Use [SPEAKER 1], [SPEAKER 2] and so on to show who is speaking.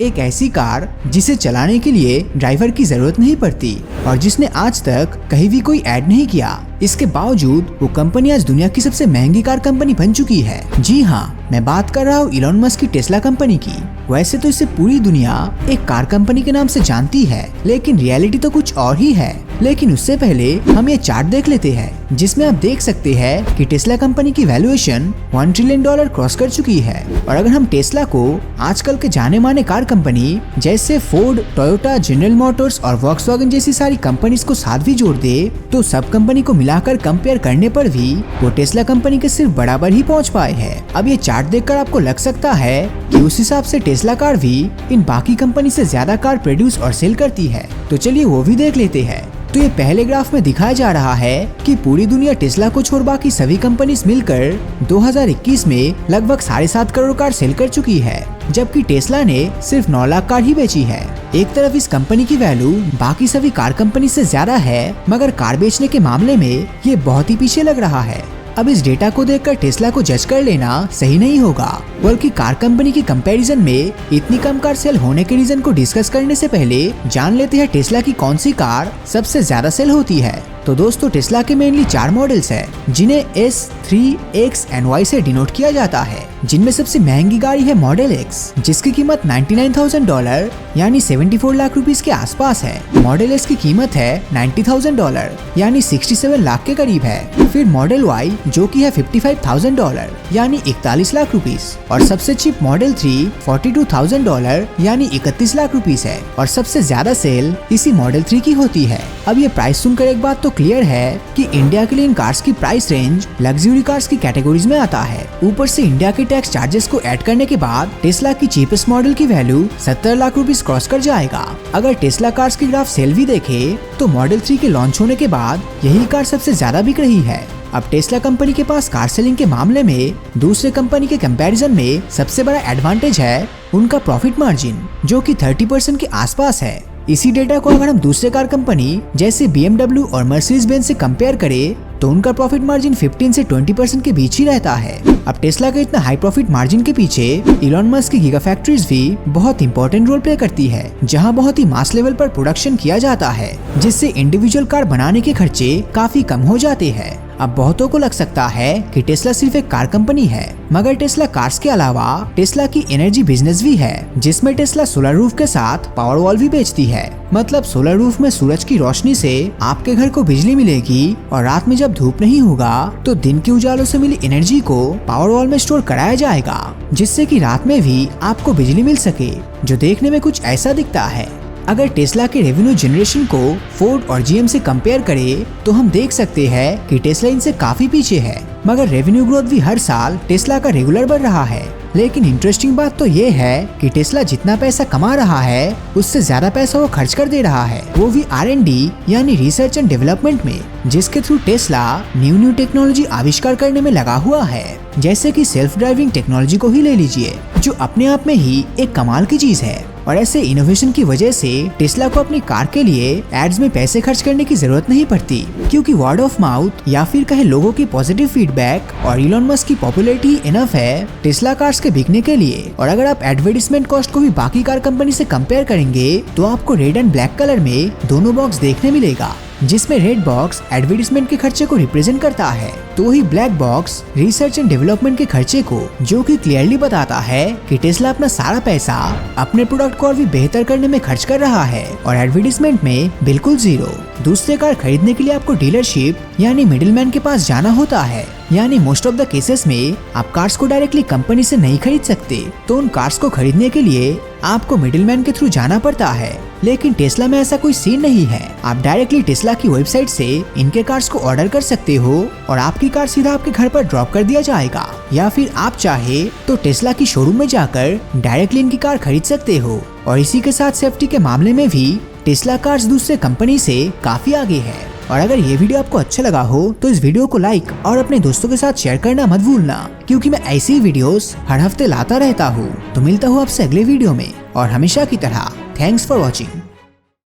[SPEAKER 1] एक ऐसी कार जिसे चलाने के लिए ड्राइवर की जरूरत नहीं पड़ती और जिसने आज तक कहीं भी कोई ऐड नहीं किया। इसके बावजूद वो कंपनी आज दुनिया की सबसे महंगी कार कंपनी बन चुकी है। जी हाँ, मैं बात कर रहा हूँ इलॉन मस्क की टेस्ला कंपनी की। वैसे तो इसे पूरी दुनिया एक कार कंपनी के नाम से जानती है, लेकिन रियलिटी तो कुछ और ही है। लेकिन उससे पहले हम ये चार्ट देख लेते हैं, जिसमें आप देख सकते हैं कि टेस्ला कंपनी की वैल्यूएशन $1 ट्रिलियन क्रॉस कर चुकी है। और अगर हम टेस्ला को आजकल के जाने माने कार कंपनी जैसे फोर्ड, टोयोटा, जनरल मोटर्स और वॉक्सवैगन जैसी सारी कंपनीज को साथ भी जोड़ दे, तो सब कंपनी को मिलाकर कंपेयर करने पर भी वो टेस्ला कंपनी के सिर्फ बराबर ही पहुंच पाए हैं। अब ये चार्ट देखकर आपको लग सकता है कि उस हिसाब से टेस्ला कार भी इन बाकी कंपनी से ज्यादा कार प्रोड्यूस और सेल करती है। तो चलिए वो भी देख लेते हैं। तो ये पहले ग्राफ में दिखाया जा रहा है कि पूरी दुनिया टेस्ला को छोड़ बाकी सभी कंपनीज मिलकर 2021 में लगभग 7.5 करोड़ कार सेल कर चुकी है, जबकि टेस्ला ने सिर्फ 9 लाख कार ही बेची है। एक तरफ इस कंपनी की वैल्यू बाकी सभी कार कंपनी से ज्यादा है, मगर कार बेचने के मामले में ये बहुत ही पीछे लग रहा है। अब इस डेटा को देखकर टेस्ला को जज कर लेना सही नहीं होगा, बल्कि कार कंपनी की कंपैरिजन में इतनी कम कार सेल होने के रीजन को डिस्कस करने से पहले जान लेते हैं टेस्ला की कौन सी कार सबसे ज्यादा सेल होती है। तो दोस्तों, टेस्ला के मेनली 4 मॉडल्स हैं, जिन्हें S, 3, X and Y से डिनोट किया जाता है। जिनमें सबसे महंगी गाड़ी है मॉडल X, जिसकी कीमत $99,000 यानी 74 लाख रुपीस के आसपास है। मॉडल S की कीमत है $90,000 यानी 67 लाख के करीब है। फिर मॉडल Y जो की है $55,000 यानी 41 लाख रुपीस, और सबसे चीप मॉडल 3 $42,000 यानी 31 लाख रुपीस है। और सबसे ज्यादा सेल इसी मॉडल 3 की होती है। अब ये प्राइस सुनकर एक बात तो क्लियर है कि इंडिया के लिए इन कार्स की प्राइस रेंज लग्जरी कार्स की कैटेगरीज में आता है। ऊपर से इंडिया के टैक्स चार्जेस को ऐड करने के बाद टेस्ला की चीपेस्ट मॉडल की वैल्यू 70 लाख रुपीस क्रॉस कर जाएगा। अगर टेस्ला कार्स की ग्राफ सेल भी देखे तो मॉडल 3 के लॉन्च होने के बाद यही कार सबसे ज्यादा बिक रही है। अब टेस्ला कंपनी के पास कार सेलिंग के मामले में दूसरे कंपनी के कंपैरिजन में सबसे बड़ा एडवांटेज है उनका प्रॉफिट मार्जिन, जो कि 30% के आसपास है। इसी डेटा को अगर हम दूसरे कार कंपनी जैसे BMW और मर्सिडीज बेंज से कंपेयर करें तो उनका प्रॉफिट मार्जिन 15 से 20% के बीच ही रहता है। अब टेस्ला के इतना हाई प्रॉफिट मार्जिन के पीछे इलॉन मस्क की गीगा फैक्ट्रीज भी बहुत इंपॉर्टेंट रोल प्ले करती है, जहां बहुत ही मास लेवल पर प्रोडक्शन किया जाता है, जिससे इंडिविजुअल कार बनाने के खर्चे काफी कम हो जाते हैं। अब बहुतों को लग सकता है कि टेस्ला सिर्फ एक कार कंपनी है, मगर टेस्ला कार्स के अलावा टेस्ला की एनर्जी बिजनेस भी है, जिसमें टेस्ला सोलर रूफ के साथ पावर वॉल भी बेचती है। मतलब सोलर रूफ में सूरज की रोशनी से आपके घर को बिजली मिलेगी, और रात में जब धूप नहीं होगा तो दिन के उजालों से मिली एनर्जी को पावर वॉल में स्टोर कराया जाएगा, जिससे कि रात में भी आपको बिजली मिल सके, जो देखने में कुछ ऐसा दिखता है। अगर टेस्ला के रेवेन्यू जनरेशन को फोर्ड और GM से कंपेयर करें तो हम देख सकते हैं कि टेस्ला इनसे काफी पीछे है, मगर रेवेन्यू ग्रोथ भी हर साल टेस्ला का रेगुलर बढ़ रहा है। लेकिन इंटरेस्टिंग बात तो ये है कि टेस्ला जितना पैसा कमा रहा है उससे ज्यादा पैसा वो खर्च कर दे रहा है, वो भी R&D यानी रिसर्च एंड डेवलपमेंट में, जिसके थ्रू टेस्ला न्यू टेक्नोलॉजी आविष्कार करने में लगा हुआ है। जैसे कि सेल्फ ड्राइविंग टेक्नोलॉजी को ही ले लीजिए, जो अपने आप में ही एक कमाल की चीज है। और ऐसे इनोवेशन की वजह से टेस्ला को अपनी कार के लिए एड्स में पैसे खर्च करने की जरूरत नहीं पड़ती, क्योंकि वर्ड ऑफ माउथ या फिर कहे लोगों की पॉजिटिव फीडबैक और इलॉन मस्क की पॉपुलैरिटी इनफ है टेस्ला कार्स के बिकने के लिए। और अगर आप एडवर्टाइजमेंट कॉस्ट को भी बाकी कार कंपनी से कंपेयर करेंगे तो आपको रेड एंड ब्लैक कलर में दोनों बॉक्स देखने मिलेगा, जिसमें रेड बॉक्स एडवर्टाइजमेंट के खर्चे को रिप्रेजेंट करता है, तो वही black box research and development के खर्चे को, जो कि क्लियरली बताता है कि टेस्ला अपना सारा पैसा अपने प्रोडक्ट को और भी बेहतर करने में खर्च कर रहा है, और एडवर्टाइजमेंट में बिल्कुल जीरो। दूसरे कार खरीदने के लिए आपको डीलरशिप यानी मिडिलमैन के पास जाना होता है, यानी मोस्ट ऑफ द केसेस में आप कार्स को डायरेक्टली कंपनी से नहीं खरीद सकते, तो उन कार्स को खरीदने के लिए आपको मिडिलमैन के थ्रू जाना पड़ता है। लेकिन टेस्ला में ऐसा कोई सीन नहीं है, आप डायरेक्टली टेस्ला की वेबसाइट से इनके कार्स को ऑर्डर कर सकते हो और आपकी कार सीधा आपके घर पर ड्रॉप कर दिया जाएगा, या फिर आप चाहे तो टेस्ला की शोरूम में जाकर डायरेक्टली इनकी कार खरीद सकते हो। और इसी के साथ सेफ्टी के मामले में भी टेस्ला कार्स दूसरे कंपनी से काफी आगे है। और अगर ये वीडियो आपको अच्छा लगा हो तो इस वीडियो को लाइक और अपने दोस्तों के साथ शेयर करना मत भूलना, क्योंकि मैं ऐसी वीडियोस हर हफ्ते लाता रहता हूँ। तो मिलता हूँ आपसे अगले वीडियो में, और हमेशा की तरह थैंक्स फॉर वॉचिंग।